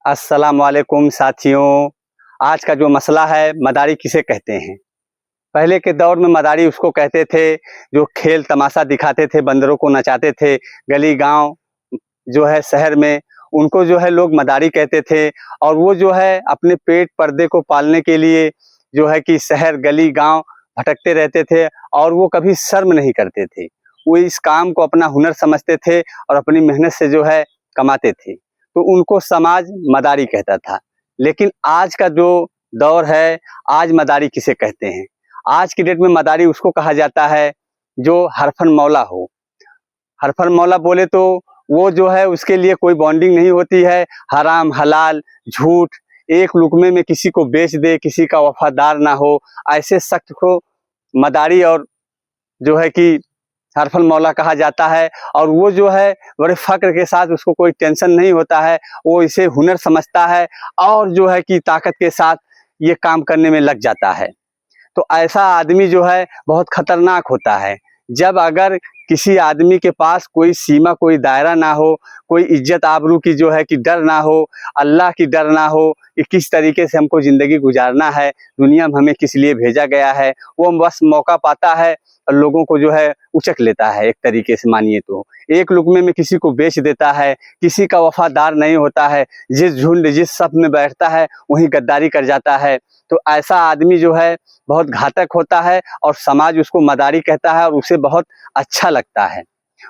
अस्सलाम वालेकुम साथियों। आज का जो मसला है, मदारी किसे कहते हैं। पहले के दौर में मदारी उसको कहते थे जो खेल तमाशा दिखाते थे, बंदरों को नचाते थे। गली गांव जो है शहर में, उनको जो है लोग मदारी कहते थे। और वो जो है अपने पेट पर्दे को पालने के लिए जो है कि शहर गली गांव भटकते रहते थे और वो कभी शर्म नहीं करते थे। वो इस काम को अपना हुनर समझते थे और अपनी मेहनत से जो है कमाते थे, तो उनको समाज मदारी कहता था। लेकिन आज का जो दौर है, आज मदारी किसे कहते हैं। आज की डेट में मदारी उसको कहा जाता है जो हरफन मौला हो। हरफन मौला बोले तो वो जो है उसके लिए कोई बॉन्डिंग नहीं होती है। हराम हलाल झूठ एक लुकमे में किसी को बेच दे, किसी का वफादार ना हो, ऐसे शख्स को मदारी और जो है कि हरफन मौला कहा जाता है। और वो जो है बड़े फक्र के साथ, उसको कोई टेंशन नहीं होता है, वो इसे हुनर समझता है और जो है कि ताकत के साथ ये काम करने में लग जाता है। तो ऐसा आदमी जो है बहुत खतरनाक होता है। जब अगर किसी आदमी के पास कोई सीमा, कोई दायरा ना हो, कोई इज्जत आबरू की जो है कि डर ना हो, अल्लाह की डर ना हो कि किस तरीके से हमको ज़िंदगी गुजारना है, दुनिया में हमें किस लिए भेजा गया है, वो बस मौका पाता है और लोगों को जो है उचक लेता है। एक तरीके से मानिए तो एक लुकमे में किसी को बेच देता है, किसी का वफादार नहीं होता है, जिस झुंड जिस सफ में बैठता है वहीं गद्दारी कर जाता है। तो ऐसा आदमी जो है बहुत घातक होता है और समाज उसको मदारी कहता है और उसे बहुत अच्छा लगता है।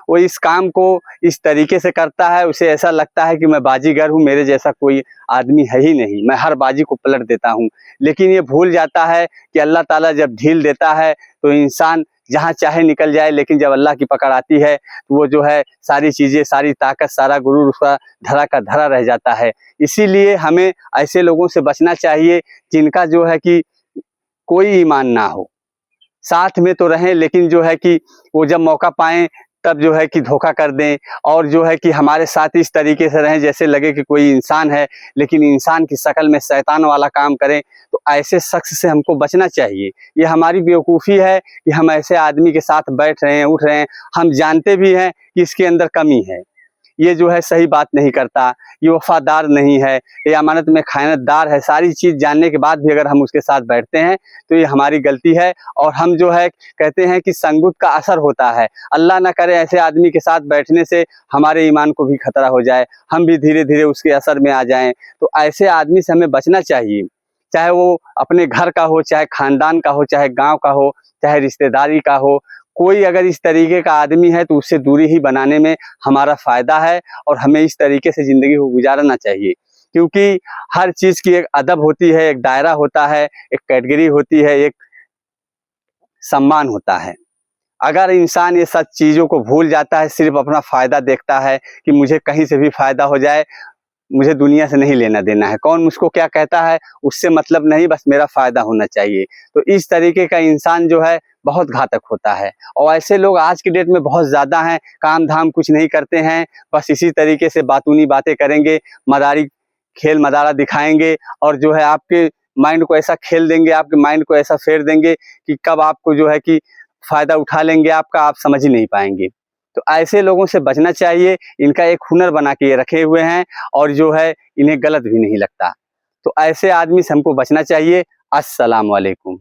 वो इस काम को इस तरीके से करता है, उसे ऐसा लगता है कि मैं बाजीगर हूँ, मेरे जैसा कोई आदमी है ही नहीं, मैं हर बाजी को पलट देता हूँ। लेकिन ये भूल जाता है कि अल्लाह ताला जब ढील देता है तो इंसान जहाँ चाहे निकल जाए, लेकिन जब अल्लाह की पकड़ आती है तो वो जो है सारी चीज़ें, सारी ताकत, सारा गुरूर उसका धरा का धरा रह जाता है। इसीलिए हमें ऐसे लोगों से बचना चाहिए जिनका जो है कि कोई ईमान ना हो। साथ में तो रहें, लेकिन जो है कि वो जब मौका पाएं तब जो है कि धोखा कर दें और जो है कि हमारे साथ इस तरीके से रहें जैसे लगे कि कोई इंसान है, लेकिन इंसान की शक्ल में शैतान वाला काम करें। तो ऐसे शख्स से हमको बचना चाहिए। ये हमारी बेवकूफ़ी है कि हम ऐसे आदमी के साथ बैठ रहे हैं, उठ रहे हैं। हम जानते भी हैं कि इसके अंदर कमी है, ये जो है सही बात नहीं करता, ये वफादार नहीं है, ये अमानत में खयानतदार है। सारी चीज़ जानने के बाद भी अगर हम उसके साथ बैठते हैं तो ये हमारी गलती है। और हम जो है कहते हैं कि संगत का असर होता है। अल्लाह ना करे ऐसे आदमी के साथ बैठने से हमारे ईमान को भी खतरा हो जाए, हम भी धीरे धीरे उसके असर में आ जाएं। तो ऐसे आदमी से हमें बचना चाहिए, चाहे वो अपने घर का हो, चाहे खानदान का हो, चाहे गाँव का हो, चाहे रिश्तेदारी का हो। कोई अगर इस तरीके का आदमी है तो उससे दूरी ही बनाने में हमारा फ़ायदा है और हमें इस तरीके से ज़िंदगी को गुजारना चाहिए। क्योंकि हर चीज़ की एक अदब होती है, एक दायरा होता है, एक कैटेगरी होती है, एक सम्मान होता है। अगर इंसान ये सब चीज़ों को भूल जाता है, सिर्फ़ अपना फ़ायदा देखता है कि मुझे कहीं से भी फ़ायदा हो जाए, मुझे दुनिया से नहीं लेना देना है, कौन मुझको क्या कहता है उससे मतलब नहीं, बस मेरा फ़ायदा होना चाहिए। तो इस तरीके का इंसान जो है बहुत घातक होता है। और ऐसे लोग आज की डेट में बहुत ज़्यादा हैं, काम धाम कुछ नहीं करते हैं, बस इसी तरीके से बातूनी बातें करेंगे, मदारी खेल मदारा दिखाएंगे और जो है आपके माइंड को ऐसा खेल देंगे, आपके माइंड को ऐसा फेर देंगे कि कब आपको जो है कि फ़ायदा उठा लेंगे आपका, आप समझ ही नहीं पाएंगे। तो ऐसे लोगों से बचना चाहिए। इनका एक हुनर बना के ये रखे हुए हैं और जो है इन्हें गलत भी नहीं लगता। तो ऐसे आदमी से हमको बचना चाहिए। अस्सलाम वालेकुम।